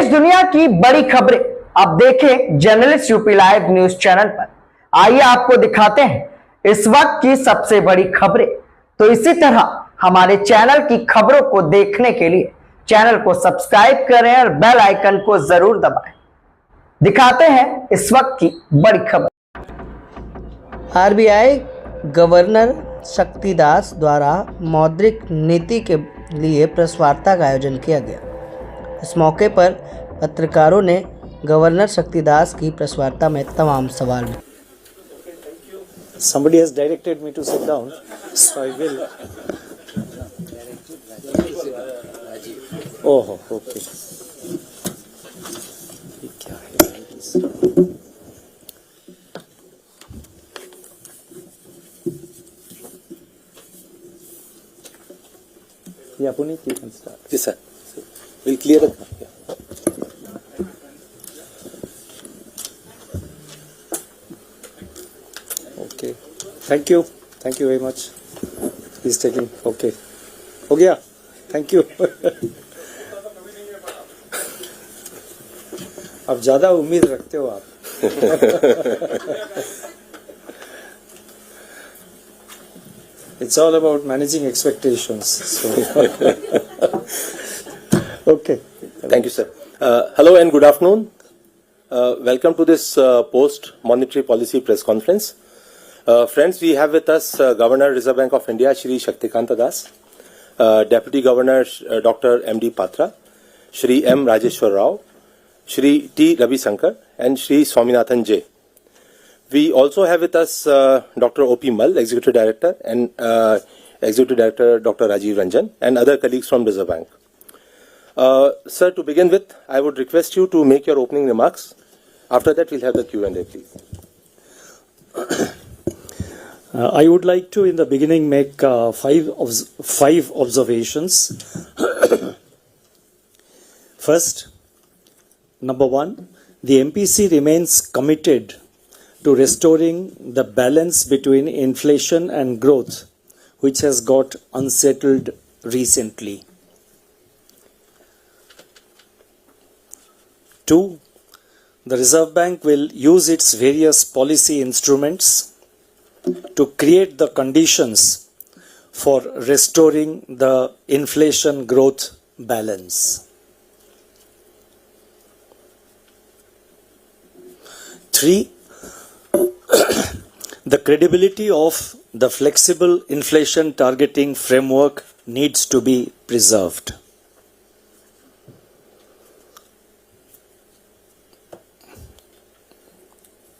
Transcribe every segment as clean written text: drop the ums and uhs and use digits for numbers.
दुनिया की बड़ी खबरें अब देखें journalist UP live news channel पर। आइए आपको दिखाते हैं इस वक्त की सबसे बड़ी खबरें। तो इसी तरह हमारे चैनल की खबरों को देखने के लिए चैनल को सब्सक्राइब करें और बेल आइकन को जरूर दबाएं। दिखाते हैं इस वक्त की बड़ी खबर। आरबीआई गवर्नर शक्तिदास द्वारा मौद्रिक नीति के लिए प्रेस वार्ता का आयोजन किया गया। इस मौके पर पत्रकारों ने गवर्नर शक्तिदास की प्रेस वार्ता में तमाम सवाल। Somebody has directed me to sit down, so I will. Oh, okay. ये क्या है? Yeah, Puneet, you can start. Yes, sir. We'll clear it. Okay. Thank you. Thank you very much. He's taking. Okay. हो गया. Thank you. अब ज़्यादा उम्मीद रखते हो आप. It's all about managing expectations. So. Okay. Thank you, sir. Hello and good afternoon. Welcome to this post-monetary policy press conference. Friends, we have with us Governor Reserve Bank of India, Shri Shaktikanta Das, Deputy Governor Dr. M.D. Patra, Shri M. Rajeshwar Rao, Shri T. Ravi Shankar, and Shri Swaminathan J. We also have with us Dr. O.P. Mal, Executive Director, and Executive Director Dr. Rajiv Ranjan, and other colleagues from Reserve Bank. Sir, to begin with, I would request you to make your opening remarks. After that, we'll have the Q&A, please. I would like to, in the beginning, make five observations. First, number one, the MPC remains committed to restoring the balance between inflation and growth, which has got unsettled recently. Two, the Reserve Bank will use its various policy instruments to create the conditions for restoring the inflation growth balance. Three, the credibility of the flexible inflation targeting framework needs to be preserved.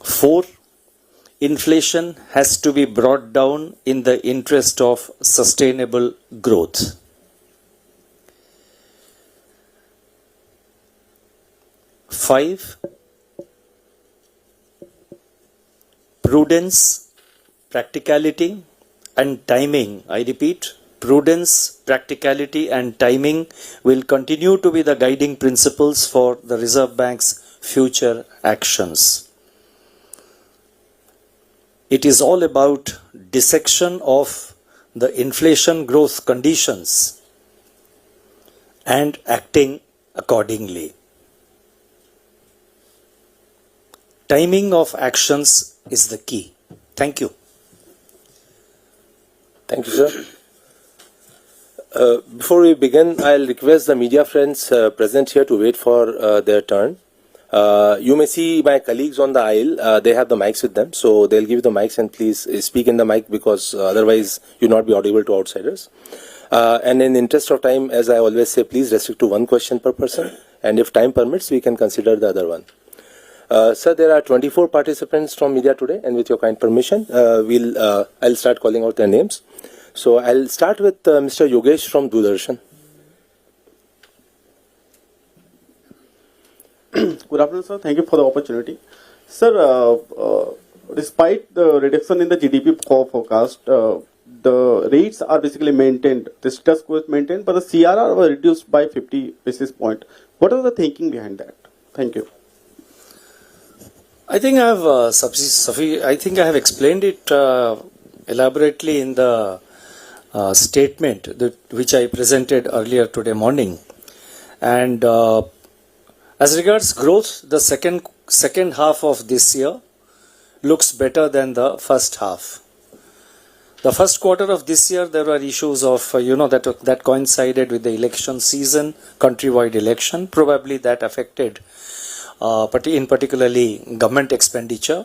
Four, inflation has to be brought down in the interest of sustainable growth. Five, prudence, practicality and timing, I repeat, prudence, practicality and timing will continue to be the guiding principles for the Reserve Bank's future actions. It is all about dissection of the inflation growth conditions and acting accordingly. Timing of actions is the key. Thank you. Thank you, sir. Before we begin, I'll request the media friends present here to wait for their turn. You may see my colleagues on the aisle. They have the mics with them, so they'll give you the mics, and please speak in the mic because otherwise you'll not be audible to outsiders. And in the interest of time, as I always say, please restrict to one question per person, and if time permits, we can consider the other one. Sir, there are 24 participants from media today, and with your kind permission, I'll start calling out their names. So I'll start with Mr. Yogesh from Doordarshan. Good afternoon, sir. Thank you for the opportunity. Sir, despite the reduction in the GDP forecast, the rates are basically maintained. The status quo is maintained, but the CRR was reduced by 50 basis points. What is the thinking behind that? Thank you. I think I have explained it elaborately in the which I presented earlier today morning, and As regards growth, the second half of this year looks better than the first half. The first quarter of this year, there were issues of, that coincided with the election season, countrywide election. Probably that affected, in particularly government expenditure.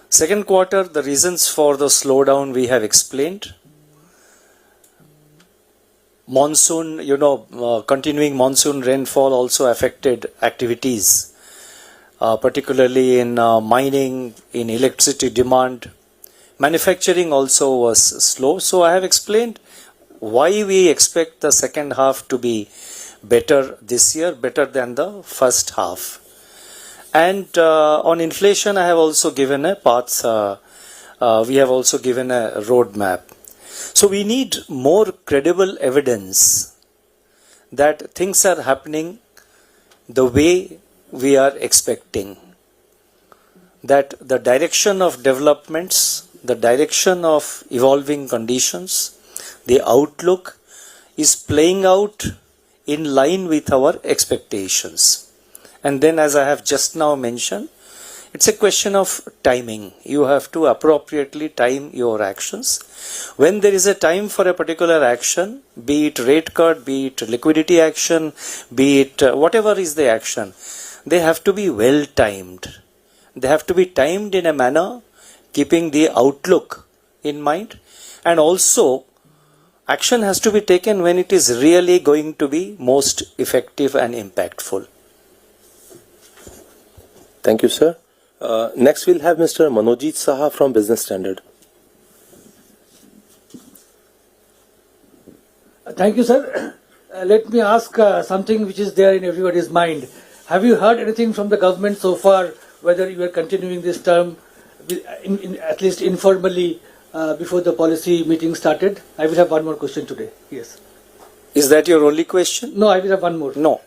Second quarter, the reasons for the slowdown we have explained. Monsoon, continuing monsoon rainfall also affected activities, particularly in mining, in electricity demand. Manufacturing also was slow. So I have explained why we expect the second half to be better this year, better than the first half. And on inflation, I have also given a path, we have also given a roadmap. So we need more credible evidence that things are happening the way we are expecting. That the direction of developments, the direction of evolving conditions, the outlook is playing out in line with our expectations. And then, as I have just now mentioned, it's a question of timing. You have to appropriately time your actions. When there is a time for a particular action, be it rate cut, be it liquidity action, be it whatever is the action, they have to be well timed. They have to be timed in a manner keeping the outlook in mind, and also action has to be taken when it is really going to be most effective and impactful. Thank you, sir. Next, we'll have Mr. Manojit Saha from Business Standard. Thank you, sir. Let me ask something which is there in everybody's mind. Have you heard anything from the government so far, whether you are continuing this term, at least informally, before the policy meeting started? I will have one more question today. Yes. Is that your only question? No, I will have one more. No.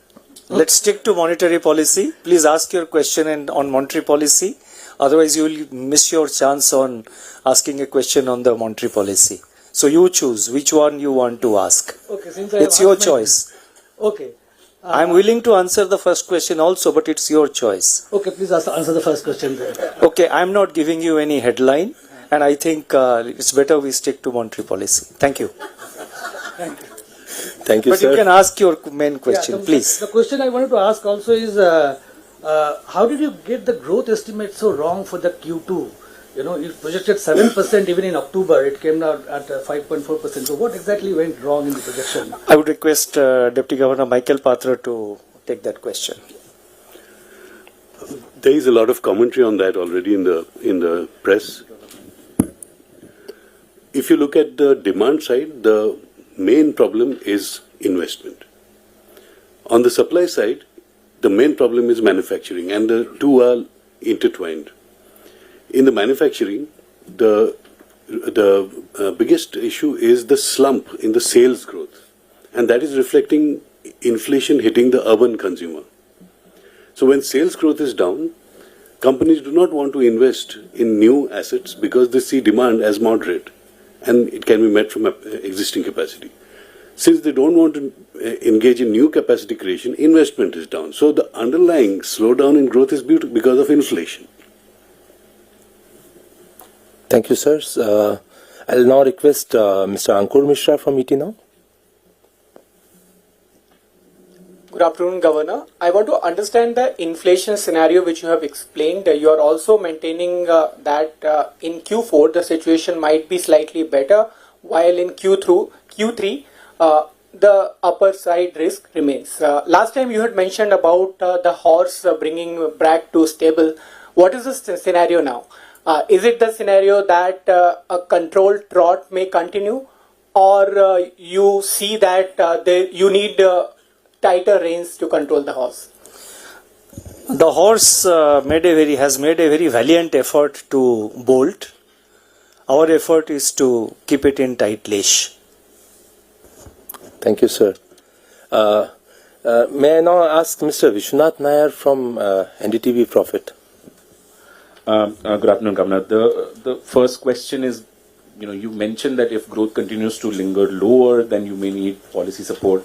Let's stick to monetary policy. Please ask your question on monetary policy. Otherwise, you will miss your chance on asking a question on the monetary policy. So you choose which one you want to ask. Okay, it's your choice. Okay. I am willing to answer the first question also, but it's your choice. Okay, please answer the first question then. Okay, I am not giving you any headline, and I think it's better we stick to monetary policy. Thank you. Thank you. Thank you, but sir. You can ask your main question, please. The question I wanted to ask also is, how did you get the growth estimate so wrong for the Q2? You projected 7% even in October. It came out at 5.4%. So what exactly went wrong in the projection? I would request Deputy Governor Michael Patra to take that question. There is a lot of commentary on that already in the press. If you look at the demand side, the main problem is investment. On the supply side, the main problem is manufacturing, and the two are intertwined. In the manufacturing, the biggest issue is the slump in the sales growth, and that is reflecting inflation hitting the urban consumer. So when sales growth is down, companies do not want to invest in new assets because they see demand as moderate, and it can be met from existing capacity. Since they don't want to engage in new capacity creation, investment is down. So the underlying slowdown in growth is because of inflation. Thank you, sir. I'll now request Mr. Ankur Mishra from ET Now. Good afternoon, Governor. I want to understand the inflation scenario which you have explained. You are also maintaining that in Q4 the situation might be slightly better, while in Q3 the upper side risk remains. Last time you had mentioned about the horse bringing back to stable. What is the scenario now? Is it the scenario that a controlled trot may continue, or you see that you need tighter reins to control the horse? The horse has made a very valiant effort to bolt. Our effort is to keep it in tight leash. Thank you, sir. May I now ask Mr. Vishwanath Nair from NDTV Profit? Good afternoon, Governor. The first question is, you mentioned that if growth continues to linger lower, then you may need policy support.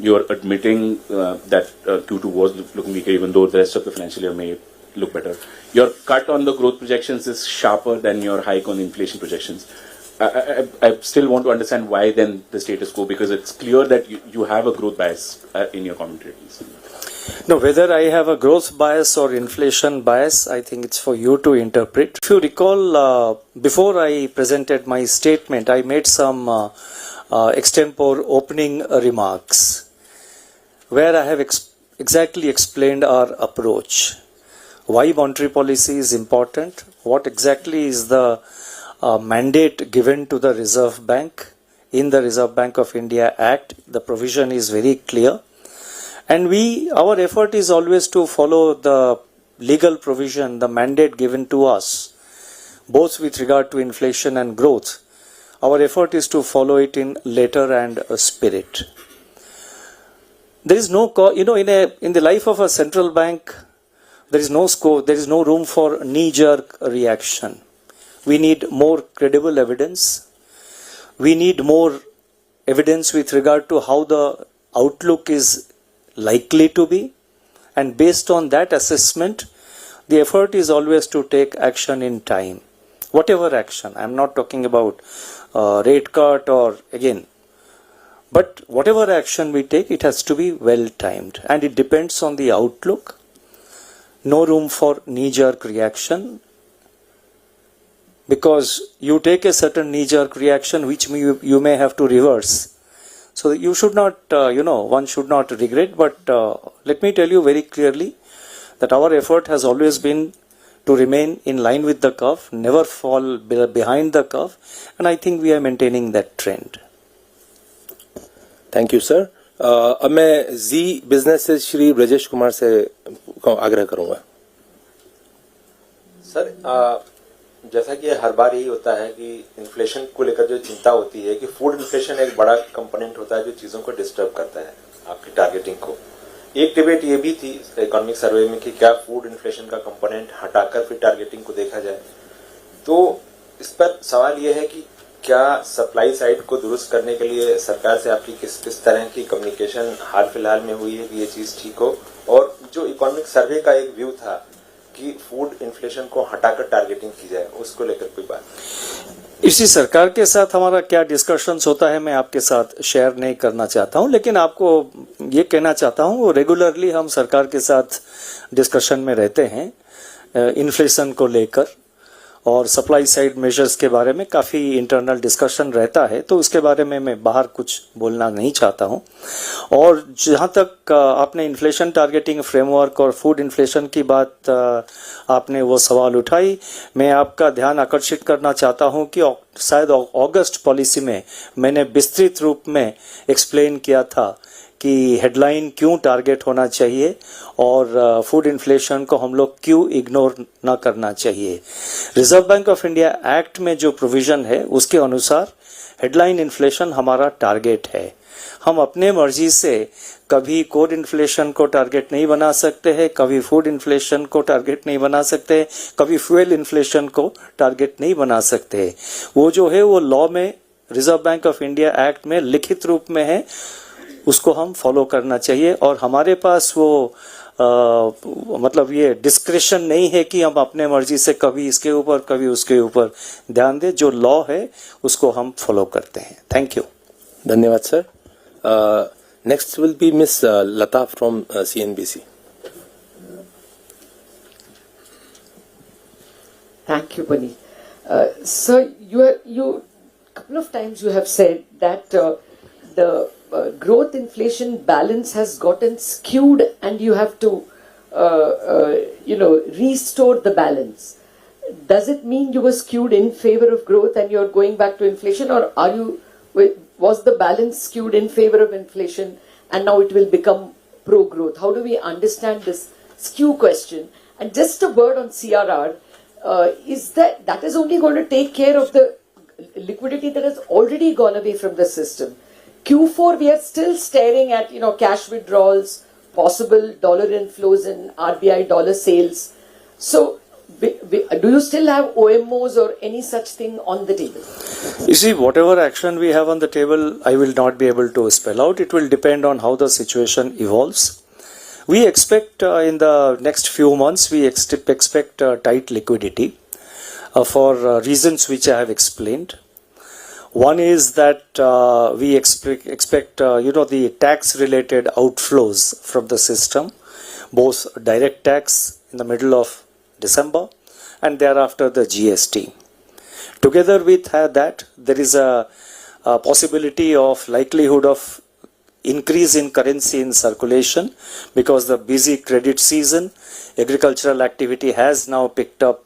You are admitting that Q2 was looking weaker, even though the rest of the financial year may look better. Your cut on the growth projections is sharper than your hike on inflation projections. I still want to understand why then the status quo, because it's clear that you have a growth bias in your commentary. No, whether I have a growth bias or inflation bias, I think it's for you to interpret. If you recall, before I presented my statement, I made some extempore opening remarks where I have exactly explained our approach. Why monetary policy is important, what exactly is the mandate given to the Reserve Bank. In the Reserve Bank of India Act, the provision is very clear. And our effort is always to follow the legal provision, the mandate given to us, both with regard to inflation and growth. Our effort is to follow it in letter and spirit. There is no, in the life of a central bank, there is no scope, there is no room for knee-jerk reaction. We need more credible evidence. We need more evidence with regard to how the outlook is likely to be, and based on that assessment, the effort is always to take action in time. Whatever action, I am not talking about rate cut or again, but whatever action we take, it has to be well timed, and it depends on the outlook. No room for knee-jerk reaction, because you take a certain knee-jerk reaction which you may have to reverse. So you should not, one should not regret, but let me tell you very clearly that our effort has always been to remain in line with the curve, never fall behind the curve, and I think we are maintaining that trend. Thank you sir. अब मैं जी business से श्री ब्रजेश कुमार से आग्रह करूंगा. Sir, जैसा कि हर बार यही होता है कि इन्फ्लेशन को लेकर जो चिंता होती है कि फूड इन्फ्लेशन एक बड़ा कंपोनेंट होता है जो चीजों को डिस्टर्ब करता है आपकी टारगेटिंग को. एक डिबेट ये भी थी इकोनॉमिक सर्वे में कि क्या फूड इन्फ्लेशन का कंपोनेंट हटाकर फिर टारगेटिंग को देखा जाए. तो इस पर सवाल ये है कि क्या सप्लाई साइड को दुरुस्त करने के लिए सरकार से आपकी किस तरह की कम्युनिकेशन हाल फिलहाल में हुई है कि ये चीज ठीक हो, और जो इकोनॉमिक सर्वे का एक व्यू था कि फूड इन्फ्लेशन को हटाकर टारगेटिंग की जाए, उसको लेकर कोई बात? इसी सरकार के साथ हमारा क्या डिस्कशंस होता है मैं आपके साथ शेयर नहीं करना चाहता हूं, लेकिन आपको ये कहना चाहता हूं रेगुलरली हम सरकार के साथ डिस्कशन में रहते हैं इन्फ्लेशन को लेकर, और सप्लाई साइड मेजर्स के बारे में काफ़ी इंटरनल डिस्कशन रहता है, तो उसके बारे में मैं बाहर कुछ बोलना नहीं चाहता हूं. और जहां तक आपने इन्फ्लेशन टारगेटिंग फ्रेमवर्क और फूड इन्फ्लेशन की बात आपने वो सवाल उठाई, मैं आपका ध्यान आकर्षित करना चाहता हूं कि शायद अगस्त पॉलिसी में मैंने विस्तृत रूप में एक्सप्लेन किया था कि हेडलाइन क्यों टारगेट होना चाहिए और फूड इन्फ्लेशन को हम लोग क्यों इग्नोर ना करना चाहिए. Reserve bank of India act में जो प्रोविजन है उसके अनुसार हेडलाइन इन्फ्लेशन हमारा टारगेट है. हम अपने मर्जी से कभी कोर इन्फ्लेशन को टारगेट नहीं बना सकते हैं, कभी फूड इन्फ्लेशन को टारगेट नहीं बना सकते, कभी फ्यूल इन्फ्लेशन को टारगेट नहीं बना सकते. वो जो है वो लॉ में, reserve bank of India act में लिखित रूप में है, उसको हम फॉलो करना चाहिए. और हमारे पास वो मतलब ये डिस्क्रिशन नहीं है कि हम अपने मर्जी से कभी इसके ऊपर कभी उसके ऊपर ध्यान दें. जो लॉ है उसको हम फॉलो करते हैं. Thank you. धन्यवाद sir. Next will be miss Latha from CNBC. Thank you, Bunny. Sir, you couple of times you have said that the growth inflation balance has gotten skewed and you have to restore the balance. Does it mean you were skewed in favor of growth and you're going back to inflation, or was the balance skewed in favor of inflation and now it will become pro growth? How do we understand this skew question? And just a word on CRR, is that is only going to take care of the liquidity that has already gone away from the system. Q4 we are still staring at cash withdrawals, possible dollar inflows and RBI dollar sales. So Do you still have OMOs or any such thing on the table? You see, whatever action we have on the table, I will not be able to spell out. It will depend on how the situation evolves. We expect in the next few months, we expect tight liquidity for reasons which I have explained. One is that we expect the tax-related outflows from the system, both direct tax in the middle of December and thereafter the GST. Together with that, there is a possibility of likelihood of increase in currency in circulation because the busy credit season, agricultural activity has now picked up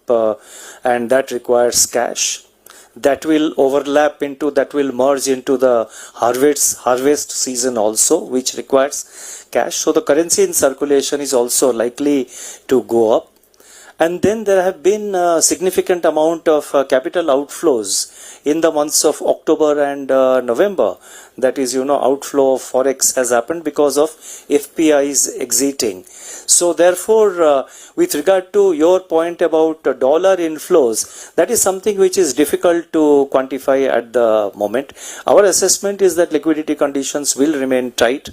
and that requires cash. That will merge into the harvest season also, which requires cash. So the currency in circulation is also likely to go up. And then there have been a significant amount of capital outflows in the months of October and November. That is, outflow of forex has happened because of FPIs exiting. So therefore, with regard to your point about dollar inflows, that is something which is difficult to quantify at the moment. Our assessment is that liquidity conditions will remain tight.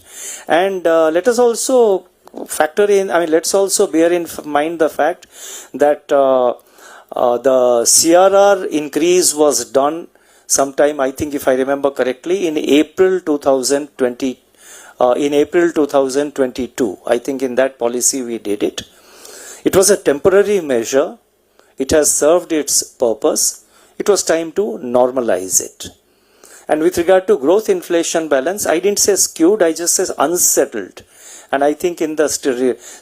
And let us also let's also bear in mind the fact that the CRR increase was done sometime, I think if I remember correctly, in April 2020, in April 2022. I think in that policy we did it. It was a temporary measure. It has served its purpose. It was time to normalize it. And with regard to growth inflation balance, I didn't say skewed, I just said unsettled. And I think in the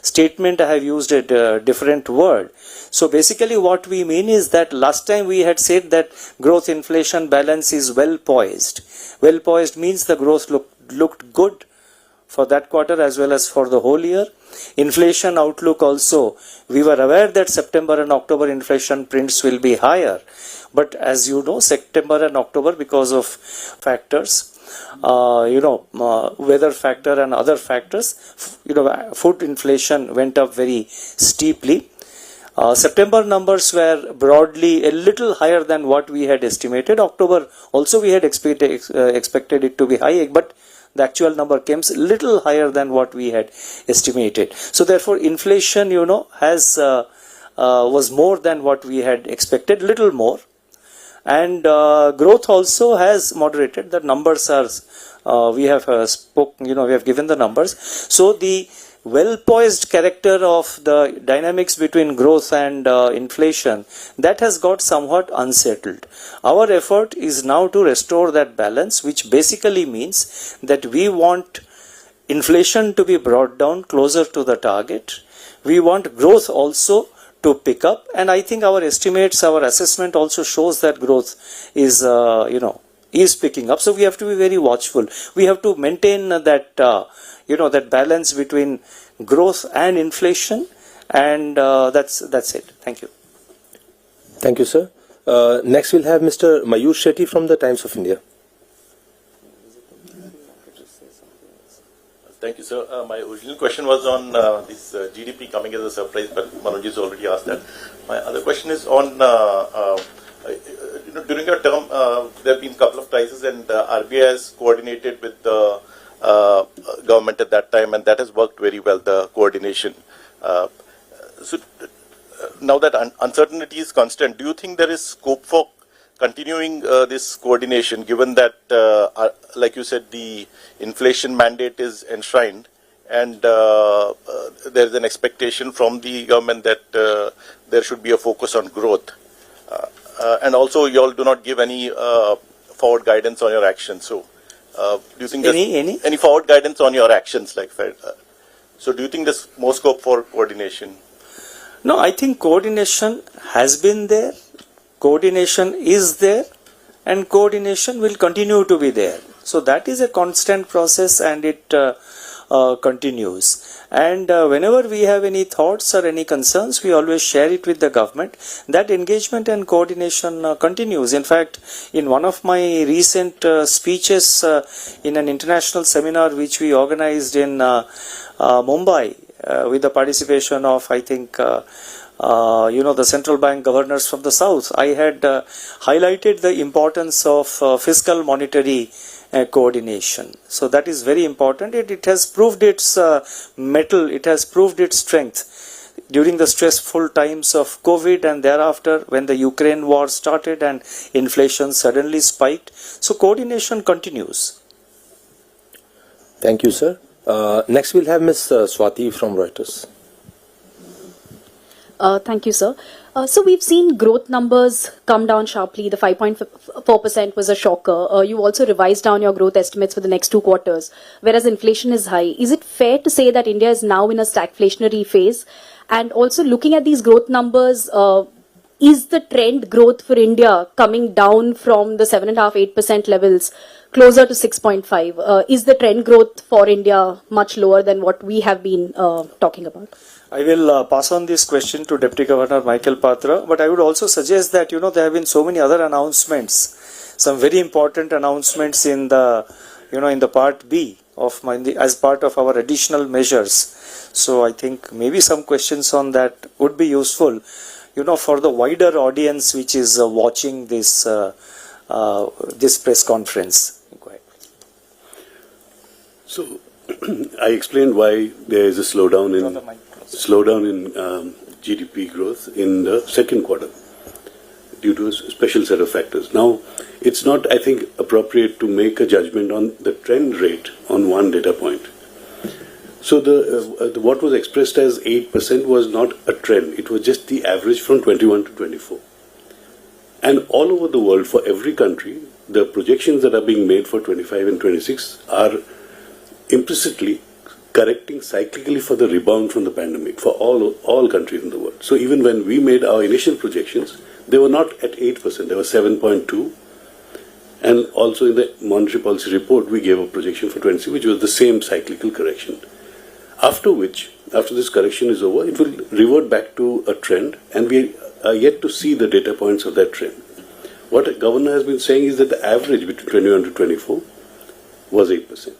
statement I have used a different word. So basically what we mean is that last time we had said that growth inflation balance is well poised. Well poised means the growth looked good for that quarter as well as for the whole year. Inflation outlook also, we were aware that September and October inflation prints will be higher. But as you know, September and October, because of factors, weather factor and other factors, food inflation went up very steeply. September numbers were broadly a little higher than what we had estimated. October also we had expected it to be high, but the actual number came a little higher than what we had estimated. So therefore inflation, was more than what we had expected, little more. And growth also has moderated. The numbers are, we have we have given the numbers. So the well-poised character of the dynamics between growth and inflation, that has got somewhat unsettled. Our effort is now to restore that balance, which basically means that we want inflation to be brought down closer to the target. We want growth also to pick up, and I think our estimates, our assessment also shows that growth is is picking up. So we have to be very watchful. We have to maintain that that balance between growth and inflation, and that's it. Thank you. Thank you, sir. Next we'll have Mr. Mayur Shetty from the Times of India. Thank you, sir. My original question was on this GDP coming as a surprise, but Manoj has already asked that. My other question is on, during your term, there have been a couple of crises, and RBI has coordinated with the government at that time, and that has worked very well, the coordination. So now that uncertainty is constant, do you think there is scope for continuing this coordination, given that, like you said, the inflation mandate is enshrined, and there is an expectation from the government that there should be a focus on growth, and also you all do not give any forward guidance on your actions. So, do you think any forward guidance on your actions, like so? Do you think there's more scope for coordination? No, I think coordination has been there. Coordination is there, and coordination will continue to be there. So that is a constant process, and it continues. And whenever we have any thoughts or any concerns, we always share it with the government. That engagement and coordination continues. In fact, in one of my recent speeches in an international seminar which we organized in Mumbai, with the participation of, I think, the central bank governors from the south, I had highlighted the importance of fiscal monetary coordination. So that is very important. It has proved its mettle, it has proved its strength during the stressful times of COVID and thereafter when the Ukraine war started and inflation suddenly spiked. So coordination continues. Thank you, sir. Next we'll have Ms. Swati from Reuters. Thank you, sir. So we've seen growth numbers come down sharply. The 5.4% was a shocker. You also revised down your growth estimates for the next 2 quarters, whereas inflation is high. Is it fair to say that India is now in a stagflationary phase? And also looking at these growth numbers, is the trend growth for India coming down from the 7.5-8% levels closer to 6.5? Is the trend growth for India much lower than what we have been talking about? I will pass on this question to Deputy Governor Michael Patra, but I would also suggest that, there have been so many other announcements, some very important announcements in the, in the part B of as part of our additional measures. So I think maybe some questions on that would be useful, for the wider audience which is watching this, this press conference. So I explained why there is a slowdown in GDP growth in the second quarter due to a special set of factors. Now, it's not, I think, appropriate to make a judgment on the trend rate on one data point. So what was expressed as 8% was not a trend. It was just the average from 21 to 24. And all over the world, for every country, the projections that are being made for 25 and 26 are implicitly correcting cyclically for the rebound from the pandemic for all countries in the world. So even when we made our initial projections, they were not at 8%, they were 7.2. And also in the monetary policy report, we gave a projection for 26, which was the same cyclical correction. After this correction is over, it will revert back to a trend, and we are yet to see the data points of that trend. What the governor has been saying is that the average between 21 to 24 was 8%.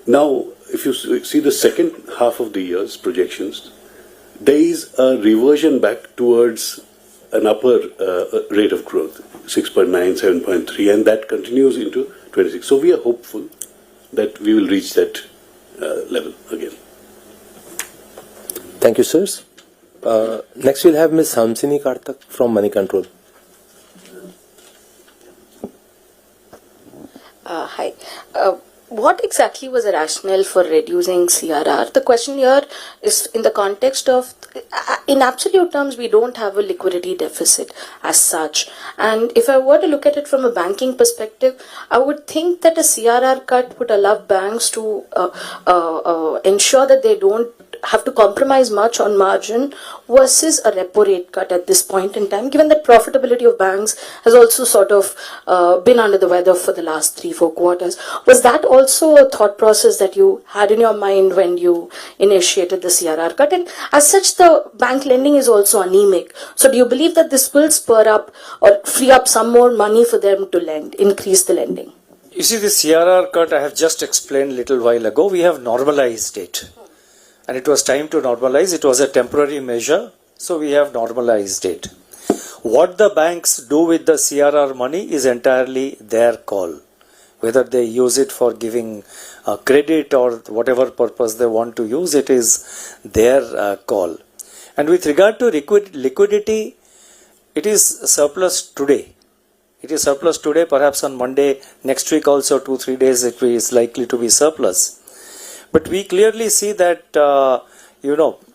Now, if you see the second half of the year's projections, there is a reversion back towards an upper rate of growth, 6.9, 7.3, and that continues into 26. So we are hopeful that we will reach that level again. Thank you, sirs. Next we'll have Ms. Hamsini Kartak from Money Control. Hi. What exactly was the rationale for reducing CRR? The question here is in the context of, in absolute terms, we don't have a liquidity deficit as such. And if I were to look at it from a banking perspective, I would think that a CRR cut would allow banks to ensure that they don't have to compromise much on margin versus a repo rate cut at this point in time, given that profitability of banks has also sort of been under the weather for the last 3-4 quarters. Was that also a thought process that you had in your mind when you initiated the CRR cut? And as such, the bank lending is also anemic. So do you believe that this will spur up or free up some more money for them to lend, increase the lending? You see, the CRR cut I have just explained a little while ago, we have normalized it. And it was time to normalize. It was a temporary measure, so we have normalized it. What the banks do with the CRR money is entirely their call. Whether they use it for giving credit or whatever purpose they want to use, it is their call. And with regard to liquidity, it is surplus today. It is surplus today, perhaps on Monday, next week also 2-3 days it is likely to be surplus. But we clearly see that,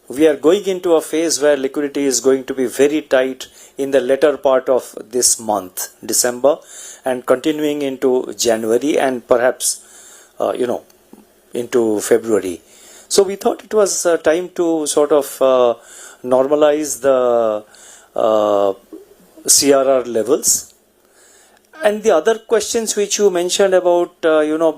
we are going into a phase where liquidity is going to be very tight in the latter part of this month, December, and continuing into January and perhaps, into February. So we thought it was time to sort of normalize the CRR levels. And the other questions which you mentioned about,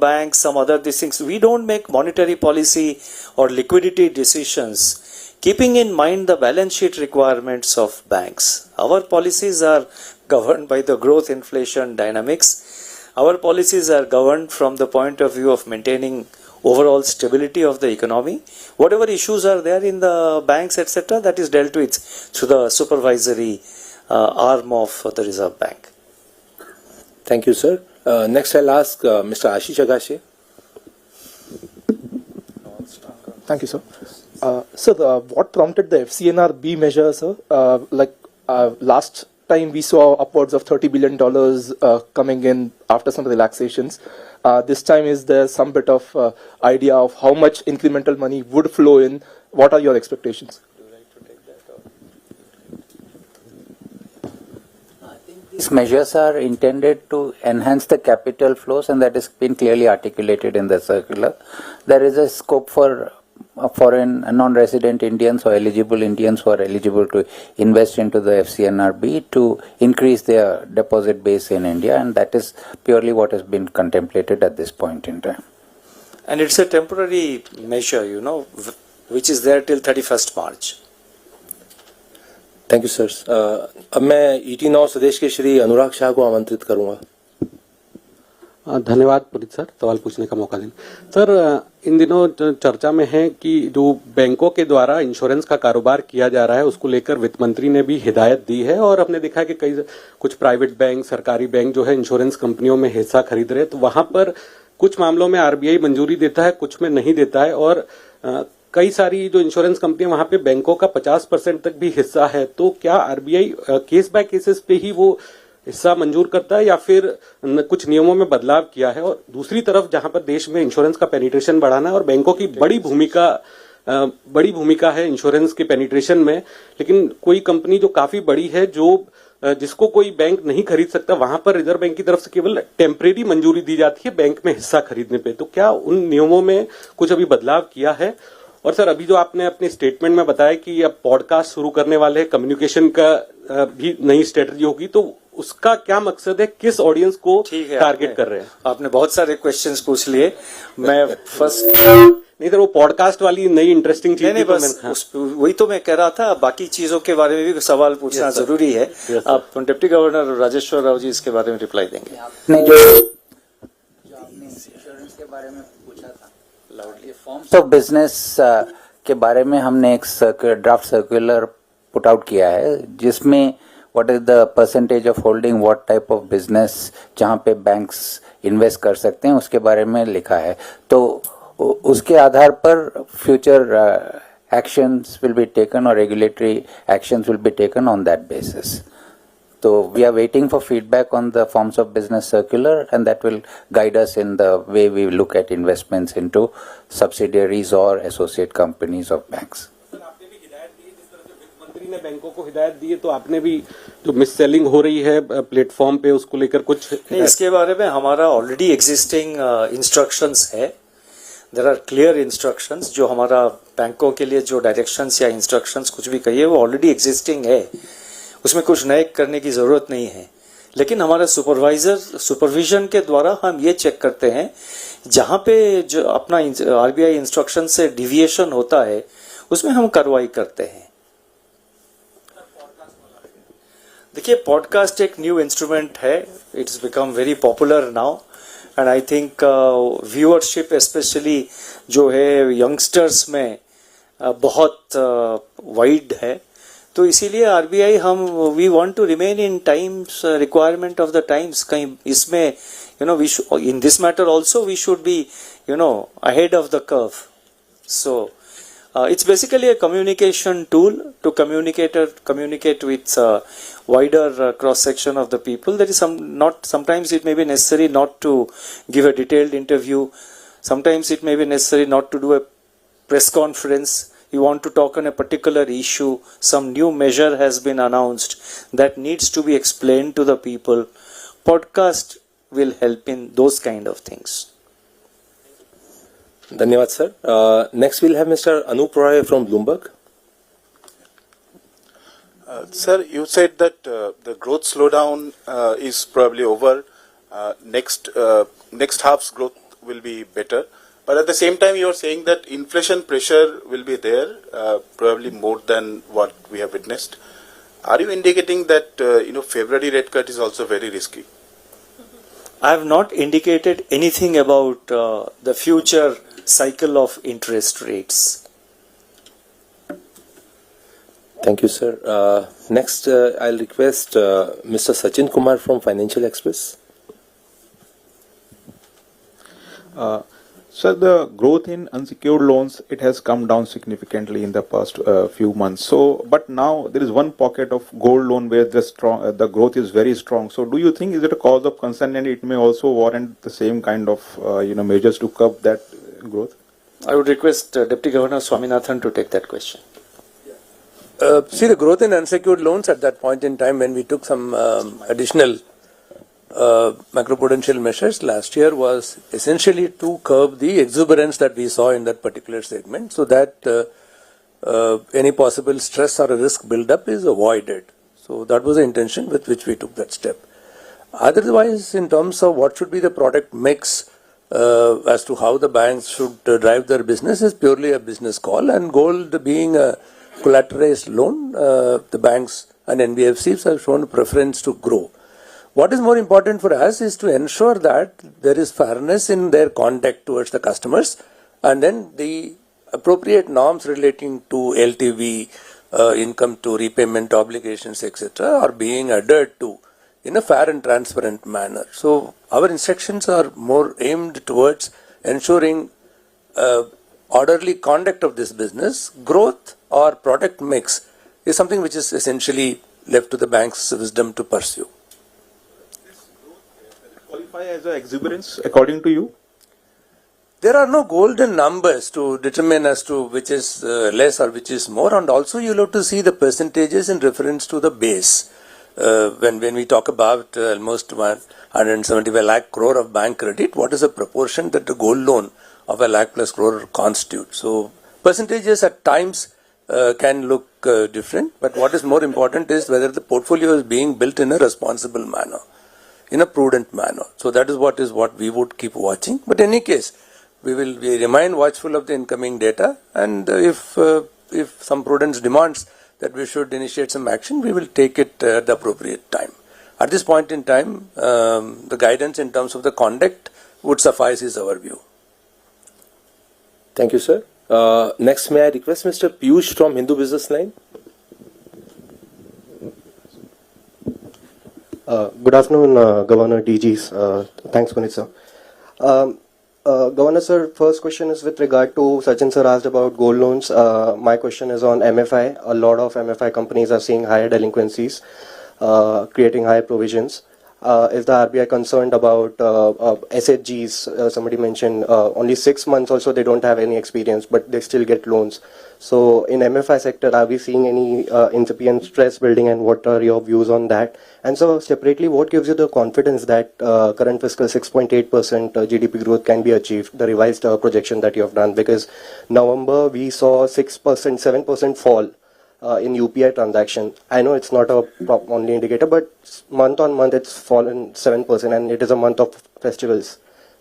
banks, some other these things, we don't make monetary policy or liquidity decisions keeping in mind the balance sheet requirements of banks. Our policies are governed by the growth inflation dynamics. Our policies are governed from the point of view of maintaining overall stability of the economy. Whatever issues are there in the banks, etc., that is dealt with through the supervisory arm of the Reserve Bank. Thank you, sir. Next, I'll ask Mr. Ashish Agashe. Thank you, sir. Sir, what prompted the FCNRB measure, sir? Last time we saw upwards of $30 billion coming in after some relaxations. This time, is there some bit of idea of how much incremental money would flow in? What are your expectations? These measures are intended to enhance the capital flows, and that has been clearly articulated in the circular. There is a scope for foreign non-resident Indians or eligible Indians who are eligible to invest into the FCNRB to increase their deposit base in India, and that is purely what has been contemplated at this point in time. And it's a temporary measure, which is there till 31st March. Thank you sir. अब मैं ET Now स्वदेश के श्री अनुराग शाह को आमंत्रित करूंगा. धन्यवाद Puneet sir, सवाल पूछने का मौका देने. सर, इन दिनों चर्चा में है कि जो बैंकों के द्वारा इंश्योरेंस का कारोबार किया जा रहा है उसको लेकर वित्त मंत्री ने भी हिदायत दी है, और हमने देखा है कि कुछ प्राइवेट बैंक, सरकारी बैंक जो है इंश्योरेंस कंपनियों में हिस्सा खरीद रहे हैं. तो वहां पर कुछ मामलों में RBI मंजूरी देता है, कुछ में नहीं देता है, और कई सारी जो इंश्योरेंस कंपनियां वहां पे बैंकों का 50% तक भी हिस्सा है. तो क्या RBI केस बाय केसेस पे ही वो हिस्सा मंजूर करता है या फिर कुछ नियमों में बदलाव किया है? और दूसरी तरफ जहां पर देश में इंश्योरेंस का पेनिट्रेशन बढ़ाना है और बैंकों की बड़ी भूमिका है इंश्योरेंस के पेनिट्रेशन में, लेकिन कोई कंपनी जो काफी बड़ी है जिसको कोई बैंक नहीं खरीद सकता, वहां पर रिजर्व बैंक की तरफ से केवल टेम्परेरी मंजूरी दी जाती है बैंक में हिस्सा खरीदने पे. तो क्या उन नियमों में कुछ अभी बदलाव किया है? और सर, अभी जो आपने अपने स्टेटमेंट में बताया कि अब पॉडकास्ट शुरू करने वाले हैं, कम्युनिकेशन का भी नई स्ट्रेटजी होगी, तो उसका क्या मकसद है, किस ऑडियंस को टारगेट कर रहे हैं? आपने बहुत सारे क्वेश्चंस पूछ लिए. मैं फर्स्ट नहीं सर, वो पॉडकास्ट वाली नई इंटरेस्टिंग चीज नहीं, बस वही तो मैं कह रहा था. बाकी चीजों के बारे में भी सवाल पूछना जरूरी है. आप डिप्टी गवर्नर राजेश्वर राव जी इसके बारे में रिप्लाई देंगे. आपने जो आपने इंश्योरेंस के बारे में पूछा था, फॉर्म्स ऑफ बिजनेस के बारे में हमने एक ड्राफ्ट सर्कुलर पुट आउट किया है, जिसमें what is the percentage of holding, what type of business जहां पे बैंक्स इन्वेस्ट कर सकते हैं उसके बारे में लिखा है. तो उसके आधार पर future actions will be taken or regulatory actions will be taken on that basis. So we are waiting for feedback on the forms of business circular, and that will guide us in the way we look at investments into subsidiaries or associate companies of banks. आपने भी हिदायत दी, जिस तरह से वित्त मंत्री ने बैंकों को हिदायत दी है, तो आपने भी जो मिस सेलिंग हो रही है प्लेटफॉर्म पे उसको लेकर कुछ नहीं, इसके बारे में हमारा ऑलरेडी एग्जिस्टिंग इंस्ट्रक्शंस है. There are clear instructions. जो हमारा बैंकों के लिए जो डायरेक्शंस या इंस्ट्रक्शंस कुछ भी कहिए वो ऑलरेडी एग्जिस्टिंग है, उसमें कुछ नए करने की जरूरत नहीं है. लेकिन हमारा सुपरविजन के द्वारा हम ये चेक करते हैं जहां पे जो अपना RBI इंस्ट्रक्शन से डिविएशन होता है उसमें हम कार्रवाई करते हैं. देखिए, पॉडकास्ट एक न्यू इंस्ट्रूमेंट है. It's become very popular now, and I think viewership specially जो है यंगस्टर्स में बहुत वाइड है. तो इसीलिए RBI we want to remain in times requirement of the times. कहीं इसमें we in this matter also we should be ahead of the curve. So it's basically a communication tool to communicate with wider cross section of the people. There is sometimes it may be necessary not to give a detailed interview. Sometimes it may be necessary not to do a press conference. You want to talk on a particular issue. Some new measure has been announced that needs to be explained to the people. Podcast will help in those kind of things. धन्यवाद sir. Next will have mister Anup Roy from Bloomberg. Sir, you said that the growth slowdown is probably over. Next half's growth will be better. But at the same time, you are saying that inflation pressure will be there, probably more than what we have witnessed. Are you indicating that February rate cut is also very risky? I have not indicated anything about the future cycle of interest rates. Thank you, sir. Next, I'll request Mr. Sachin Kumar from Financial Express. So the growth in unsecured loans, it has come down significantly in the past few months. So, but now there is one pocket of gold loan where the growth is very strong. So, do you think is it a cause of concern, and it may also warrant the same kind of measures to curb that growth? I would request Deputy Governor Swaminathan to take that question. See, the growth in unsecured loans at that point in time when we took some additional macroprudential measures last year was essentially to curb the exuberance that we saw in that particular segment, so that any possible stress or a risk build-up is avoided. So that was the intention with which we took that step. Otherwise, in terms of what should be the product mix as to how the banks should drive their business is purely a business call, and gold being a collateralized loan, the banks and NBFCs have shown a preference to grow. What is more important for us is to ensure that there is fairness in their conduct towards the customers, and then the appropriate norms relating to LTV, income to repayment obligations, etc. are being adhered to in a fair and transparent manner. So our instructions are more aimed towards ensuring orderly conduct of this business. Growth or product mix is something which is essentially left to the bank's wisdom to pursue. Qualify as an exuberance according to you? There are no golden numbers to determine as to which is less or which is more, and also you'll have to see the percentages in reference to the base. When we talk about almost 175 lakh crore of bank credit, what is the proportion that the gold loan of a lakh plus crore constitutes? So percentages at times can look different, but what is more important is whether the portfolio is being built in a responsible manner, in a prudent manner. So that is what we would keep watching. But in any case, we remain watchful of the incoming data, and if some prudence demands that we should initiate some action, we will take it at the appropriate time. At this point in time, the guidance in terms of the conduct would suffice is our view. Thank you, sir. Next, may I request Mr. Piyush from Hindu Business Line? Good afternoon, Governor, DGs. Thanks, Puneet sir. Governor sir, first question is with regard to Sachin sir asked about gold loans. My question is on MFI. A lot of MFI companies are seeing higher delinquencies, creating higher provisions. Is the RBI concerned about SHGs? Somebody mentioned only 6 months also they don't have any experience, but they still get loans. So in MFI sector, are we seeing any incipient stress building, and what are your views on that? And so separately, what gives you the confidence that current fiscal 6.8% GDP growth can be achieved, the revised projection that you have done? Because November we saw 6%, 7% fall in UPI transaction. I know it's not a only indicator, but month on month it's fallen 7%, and it is a month of festivals.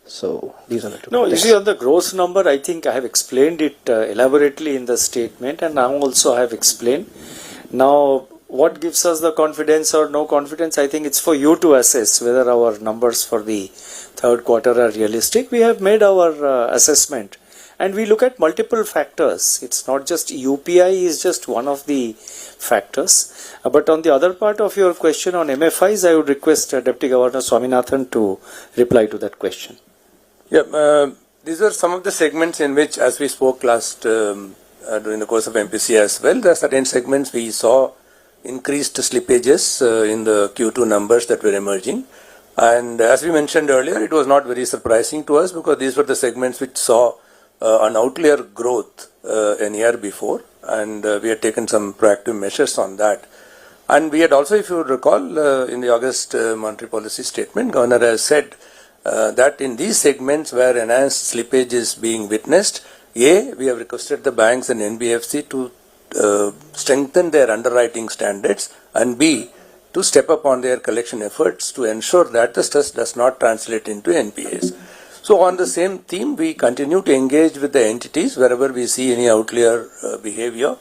So these are the two. No, you see, on the gross number, I think I have explained it elaborately in the statement, and now also I have explained. Now, what gives us the confidence or no confidence? I think it's for you to assess whether our numbers for the third quarter are realistic. We have made our assessment, and we look at multiple factors. It's not just UPI is just one of the factors. But on the other part of your question on MFIs, I would request Deputy Governor Swaminathan to reply to that question. Yeah, these are some of the segments in which, as we spoke last during the course of MPC as well, there are certain segments we saw increased slippages in the Q2 numbers that were emerging. And as we mentioned earlier, it was not very surprising to us because these were the segments which saw an outlier growth a year before, and we had taken some proactive measures on that. And we had also, if you recall, in the August monetary policy statement, Governor has said that in these segments where enhanced slippage is being witnessed, A, we have requested the banks and NBFC to strengthen their underwriting standards, and B, to step up on their collection efforts to ensure that the stress does not translate into NPAs. So on the same theme, we continue to engage with the entities wherever we see any outlier behavior.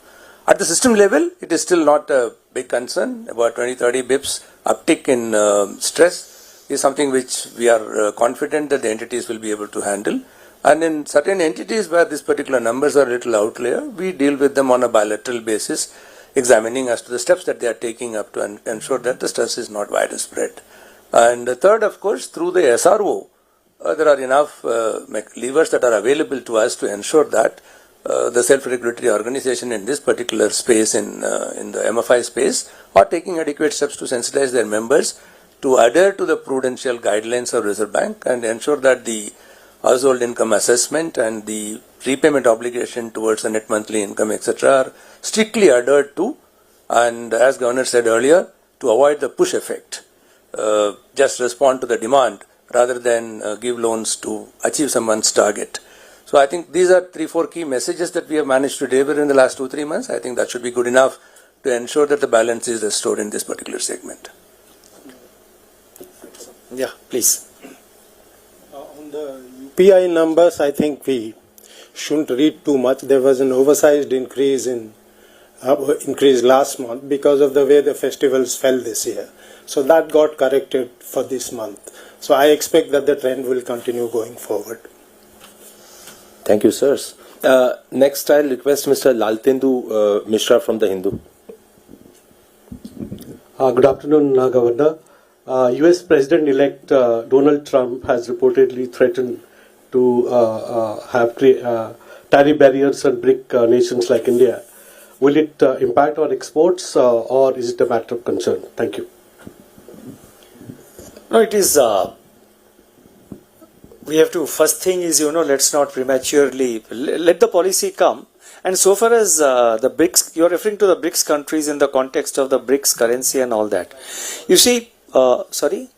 At the system level, it is still not a big concern. About 20-30 bips uptick in stress is something which we are confident that the entities will be able to handle. And in certain entities where these particular numbers are a little outlier, we deal with them on a bilateral basis, examining as to the steps that they are taking up to ensure that the stress is not widespread. And the third, of course, through the SRO, there are enough levers that are available to us to ensure that the self-regulatory organization in this particular space, in the MFI space, are taking adequate steps to sensitize their members to adhere to the prudential guidelines of Reserve Bank and ensure that the household income assessment and the repayment obligation towards the net monthly income, etc., are strictly adhered to. And as Governor said earlier, to avoid the push effect, just respond to the demand rather than give loans to achieve someone's target. So I think these are 3-4 key messages that we have managed to deliver in the last 2-3 months. I think that should be good enough to ensure that the balance is restored in this particular segment. Yeah, please. On the UPI numbers, I think we shouldn't read too much. There was an oversized increase last month because of the way the festivals fell this year. So that got corrected for this month. So I expect that the trend will continue going forward. Thank you, sirs. Next, I'll request Mr. Laltendu Mishra from the Hindu. Good afternoon, Governor. US President-elect Donald Trump has reportedly threatened to have tariff barriers on BRIC nations like India. Will it impact on exports or is it a matter of concern? Thank you. No, it is. We have to, first thing is, let's not prematurely, let the policy come. And so far as the BRICS, you are referring to the BRICS countries in the context of the BRICS currency and all that. You see, sorry?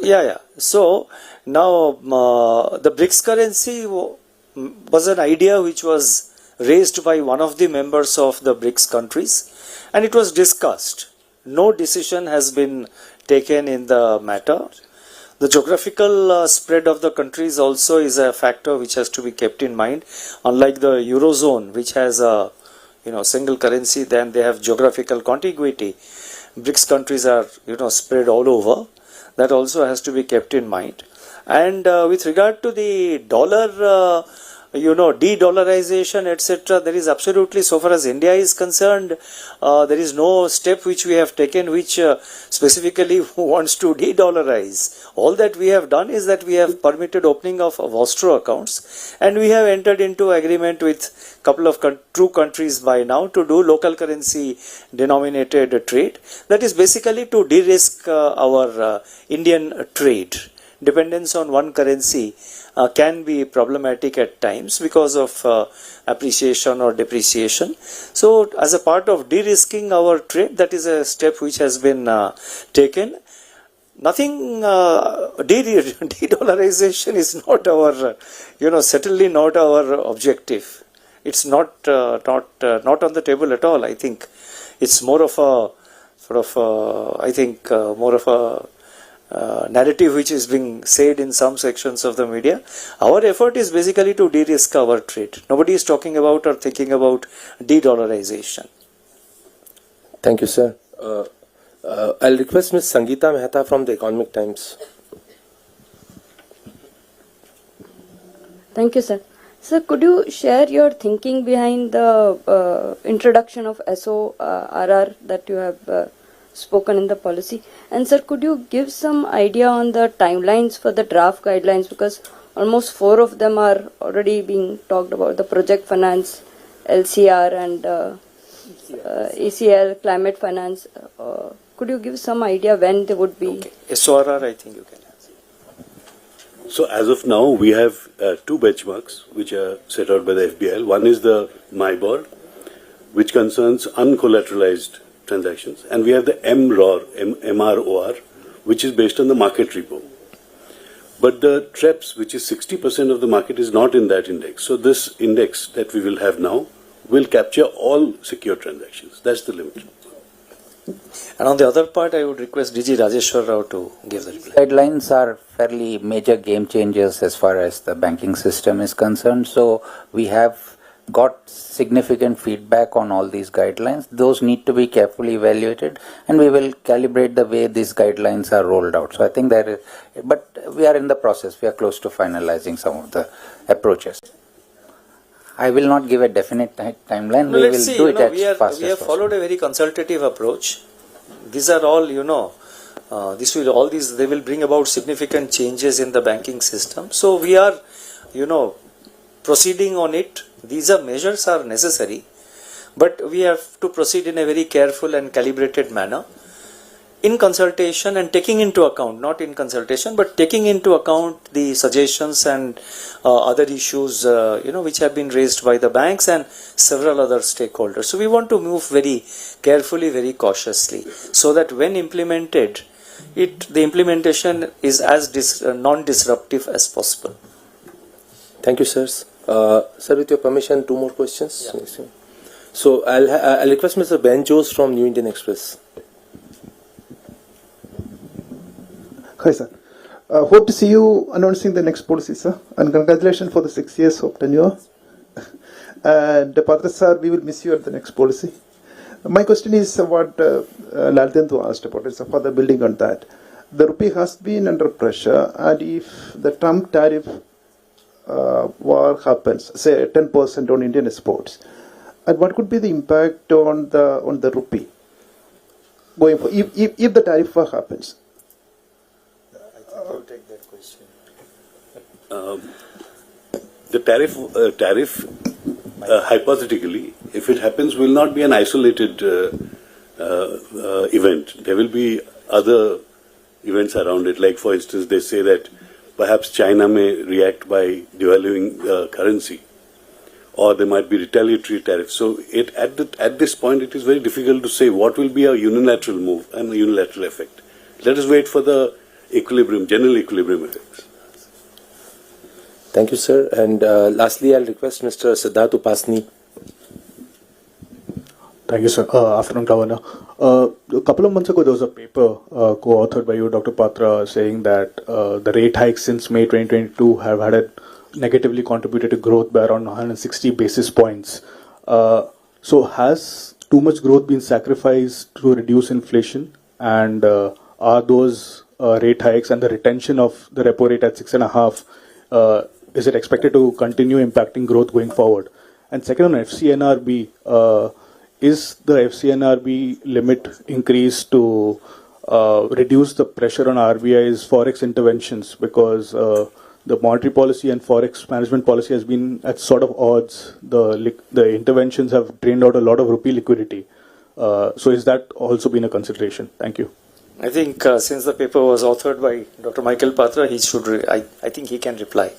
Yeah. So now the BRICS currency was an idea which was raised by one of the members of the BRICS countries, and it was discussed. No decision has been taken in the matter. The geographical spread of the countries also is a factor which has to be kept in mind. Unlike the Eurozone, which has a single currency, then they have geographical contiguity. BRICS countries are spread all over. That also has to be kept in mind. And with regard to the dollar, de-dollarization, etc., there is absolutely, so far as India is concerned, there is no step which we have taken which specifically wants to de-dollarize. All that we have done is that we have permitted opening of Vostro accounts, and we have entered into agreement with a couple of two countries by now to do local currency denominated trade. That is basically to de-risk our Indian trade. Dependence on one currency can be problematic at times because of appreciation or depreciation. So as a part of de-risking our trade, that is a step which has been taken. Nothing, de-dollarization is not our, certainly not our objective. It's not on the table at all. I think it's more of a more of a narrative which is being said in some sections of the media. Our effort is basically to de-risk our trade. Nobody is talking about or thinking about de-dollarization. Thank you, sir. I'll request Ms. Sangeeta Mehta from the Economic Times. Thank you, sir. Sir, could you share your thinking behind the introduction of SORR that you have spoken in the policy? And sir, could you give some idea on the timelines for the draft guidelines, because almost 4 of them are already being talked about: the project finance, LCR and ECL, climate finance. Could you give some idea when they would be? Okay. SORR, I think you can answer. So as of now, we have 2 benchmarks which are set out by the FBI. One is the MIBOR, which concerns uncollateralized transactions, and we have the MROR, which is based on the market repo. But the TREPS, which is 60% of the market, is not in that index. So this index that we will have now will capture all secure transactions. That's the limit. And on the other part, I would request DG Rajeshwar Rao to give the reply. Guidelines are fairly major game changers as far as the banking system is concerned. So we have got significant feedback on all these guidelines. Those need to be carefully evaluated, and we will calibrate the way these guidelines are rolled out. So I think there is, but we are in the process. We are close to finalizing some of the approaches. I will not give a definite timeline. No, We will let's see. do it as We fast have as possible. followed a very consultative approach. These are all, they will bring about significant changes in the banking system. So we are, proceeding on it. These measures are necessary, but we have to proceed in a very careful and calibrated manner, in consultation and taking into account, not in consultation, but taking into account the suggestions and other issues, which have been raised by the banks and several other stakeholders. So we want to move very carefully, very cautiously, so that when implemented, the implementation is as non-disruptive as possible. Thank you, sirs. Sir, with your permission, 2 more questions. Yeah. So I'll request Mr. Ben Jose from New Indian Express. Hi, sir. Hope to see you announcing the next policy, sir. And congratulations for the 6 years of tenure. And Patra sir, we will miss you at the next policy. My question is what Laltendu asked about. It's a further building on that. The rupee has been under pressure, and if the Trump tariff war happens, say 10% on Indian exports, and what could be the impact on the rupee going for if the tariff war happens? I'll take that question. The tariff hypothetically, if it happens, will not be an isolated event. There will be other events around it. Like, for instance, they say that perhaps China may react by devaluing currency, or there might be retaliatory tariffs. So at this point, it is very difficult to say what will be a unilateral move and a unilateral effect. Let us wait for the general equilibrium effects. Thank you, sir. And lastly, I'll request Mr. Siddharth Upasni. Thank you, sir. Afternoon, Governor. A couple of months ago, there was a paper co-authored by you, Dr. Patra, saying that the rate hikes since May 2022 have negatively contributed to growth by around 160 basis points. So has too much growth been sacrificed to reduce inflation? And are those rate hikes and the retention of the repo rate at 6.5%, is it expected to continue impacting growth going forward? And second, on FCNRB, is the FCNRB limit increased to reduce the pressure on RBI's forex interventions, because the monetary policy and forex management policy has been at sort of odds. The interventions have drained out a lot of rupee liquidity. So is that also been a consideration? Thank you. I think since the paper was authored by Dr. Michael Patra, he should. I think he can reply.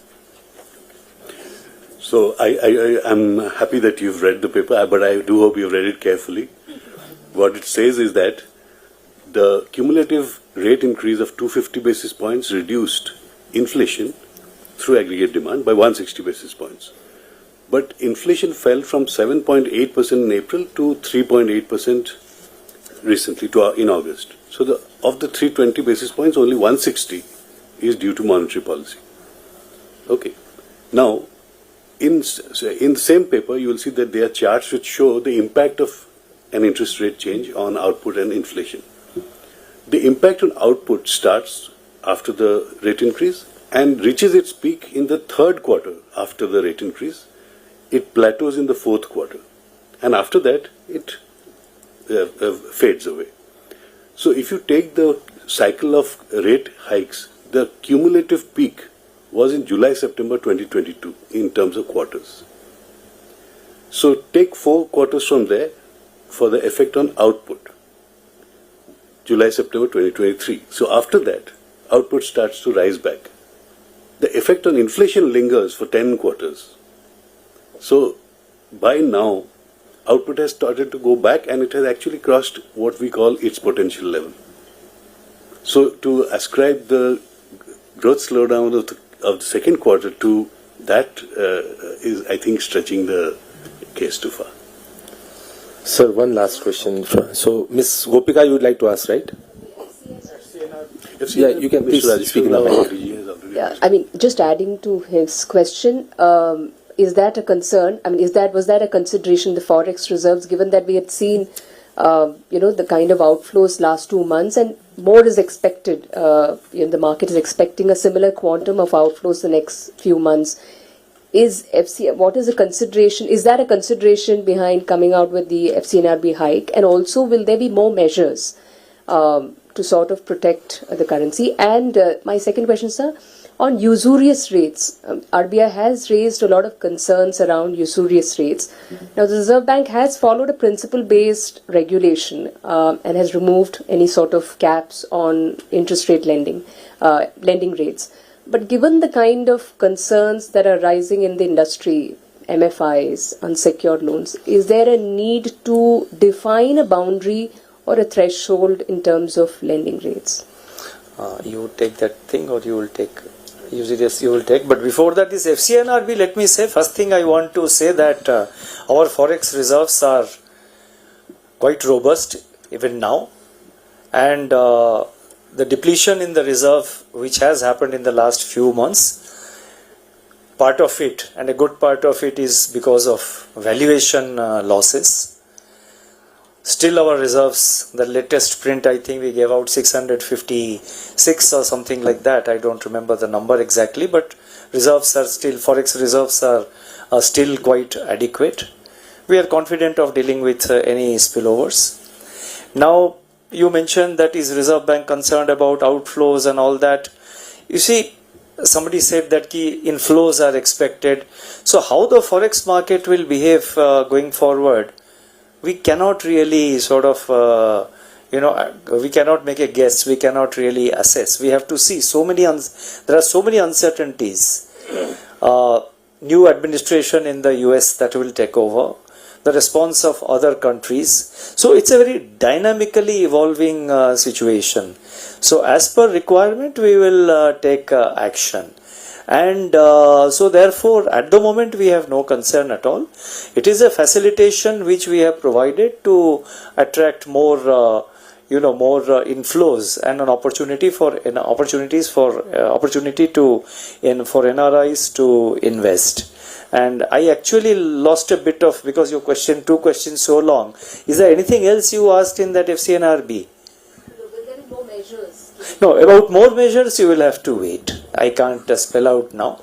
So I'm happy that you've read the paper, but I do hope you've read it carefully. What it says is that the cumulative rate increase of 250 basis points reduced inflation through aggregate demand by 160 basis points. But inflation fell from 7.8% in April to 3.8% recently in August. So of the 320 basis points, only 160 is due to monetary policy. Okay. Now, in the same paper, you will see that there are charts which show the impact of an interest rate change on output and inflation. The impact on output starts after the rate increase and reaches its peak in the third quarter after the rate increase. It plateaus in the fourth quarter, and after that it fades away. So if you take the cycle of rate hikes, the cumulative peak was in July-September 2022 in terms of quarters. So take 4 quarters from there for the effect on output. July-September 2023. So after that, output starts to rise back. The effect on inflation lingers for 10 quarters. So by now, output has started to go back, and it has actually crossed what we call its potential level. So to ascribe the growth slowdown of the second quarter to that is, I think, stretching the case too far. Sir, one last question. So, Ms. Gopika, you would like to ask, right? Yeah, you can please speak in the mic. Yeah, I mean, just adding to his question, is that a concern? I mean, was that a consideration, the forex reserves, given that we had seen, the kind of outflows last 2 months, and more is expected? The market is expecting a similar quantum of outflows the next few months. What is the consideration? Is that a consideration behind coming out with the FCNRB hike? And also, will there be more measures to sort of protect the currency? And my second question, sir, on usurious rates, RBI has raised a lot of concerns around usurious rates. Now, the Reserve Bank has followed a principle-based regulation and has removed any sort of caps on interest rate lending rates. But given the kind of concerns that are rising in the industry, MFIs, unsecured loans, is there a need to define a boundary or a threshold in terms of lending rates? You take that thing, or you will take? Usually, yes, you will take. But before that, this FCNRB, let me say, first thing I want to say that our forex reserves are quite robust even now. And the depletion in the reserve, which has happened in the last few months, part of it, and a good part of it, is because of valuation losses. Still our reserves, the latest print, I think we gave out 656 or something like that. I don't remember the number exactly, but reserves are still, forex reserves are still quite adequate. We are confident of dealing with any spillovers. Now, you mentioned that is Reserve Bank concerned about outflows and all that. You see, somebody said that key inflows are expected. So how the forex market will behave going forward, we cannot really sort of, we cannot make a guess. We cannot really assess. We have to see there are so many uncertainties. New administration in the US that will take over, the response of other countries. So it's a very dynamically evolving situation. So as per requirement, we will take action. And so therefore, at the moment, we have no concern at all. It is a facilitation which we have provided to attract more, more inflows and an opportunity for NRIs to invest. And I actually lost a bit of, because your question, 2 questions so long. Is there anything else you asked in that FCNRB? No, about more measures you will have to wait. I can't spell out now.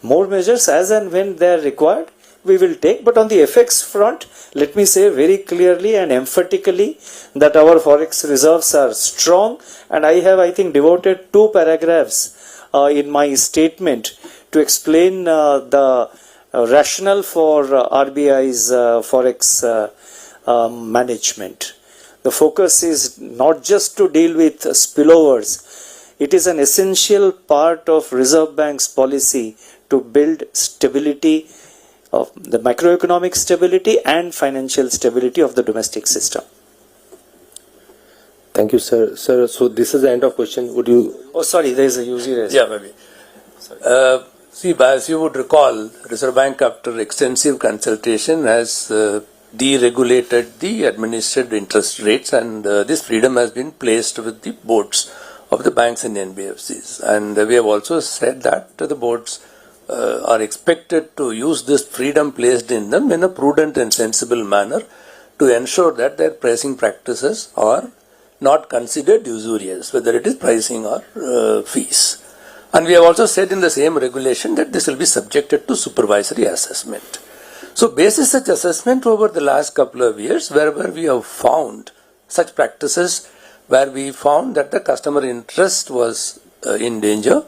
More measures as and when they are required, we will take. But on the FX front, let me say very clearly and emphatically that our forex reserves are strong. And I have, I think, devoted 2 paragraphs in my statement to explain the rationale for RBI's forex management. The focus is not just to deal with spillovers. It is an essential part of Reserve Bank's policy to build stability of the macroeconomic stability and financial stability of the domestic system. Thank you, sir. Sir, so this is the end of question. Would you? Oh, sorry, there is a UZ raise. Yeah, maybe. See, as you would recall, Reserve Bank, after extensive consultation, has deregulated the administered interest rates, and this freedom has been placed with the boards of the banks and NBFCs. And we have also said that the boards are expected to use this freedom placed in them in a prudent and sensible manner to ensure that their pricing practices are not considered usurious, whether it is pricing or fees. And we have also said in the same regulation that this will be subjected to supervisory assessment. So, basis such assessment over the last couple of years, wherever we have found such practices, where we found that the customer interest was in danger,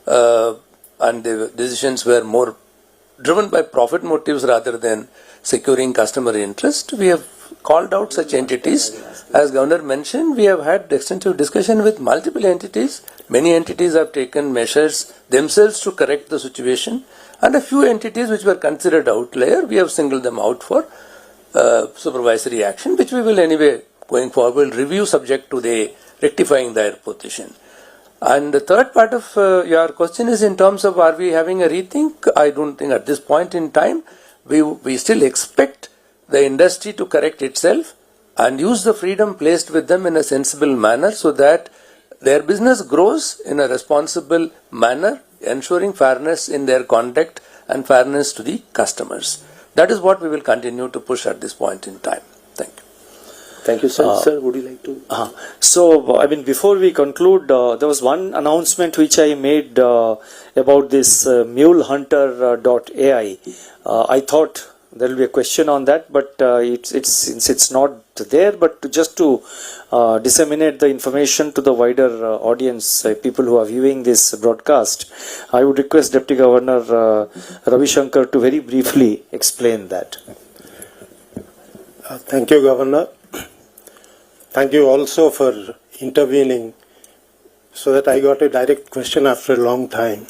and the decisions were more driven by profit motives rather than securing customer interest, we have called out such entities. As Governor mentioned, we have had extensive discussion with multiple entities. Many entities have taken measures themselves to correct the situation, and a few entities which were considered outlier, we have singled them out for supervisory action, which we will anyway going forward review subject to they rectifying their position. And the third part of your question is in terms of are we having a rethink? I don't think at this point in time we still expect the industry to correct itself and use the freedom placed with them in a sensible manner so that their business grows in a responsible manner, ensuring fairness in their conduct and fairness to the customers. That is what we will continue to push at this point in time. Thank you. Thank you, sir. Sir, would you like to? So, I mean, before we conclude, there was one announcement which I made about this mulehunter.ai. I thought there will be a question on that, but since it's not there, but just to disseminate the information to the wider audience, people who are viewing this broadcast, I would request Deputy Governor Ravi Shankar to very briefly explain that. Thank you, Governor. Thank you also for intervening so that I got a direct question after a long time.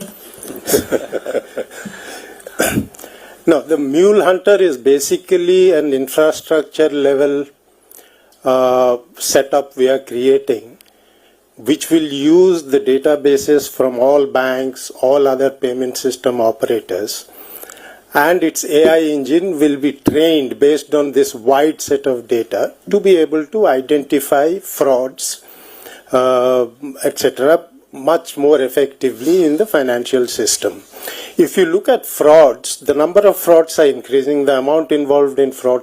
No, the Mule Hunter is basically an infrastructure level setup we are creating, which will use the databases from all banks, all other payment system operators, and its AI engine will be trained based on this wide set of data to be able to identify frauds, etc., much more effectively in the financial system. If you look at frauds, the number of frauds are increasing, the amount involved in fraud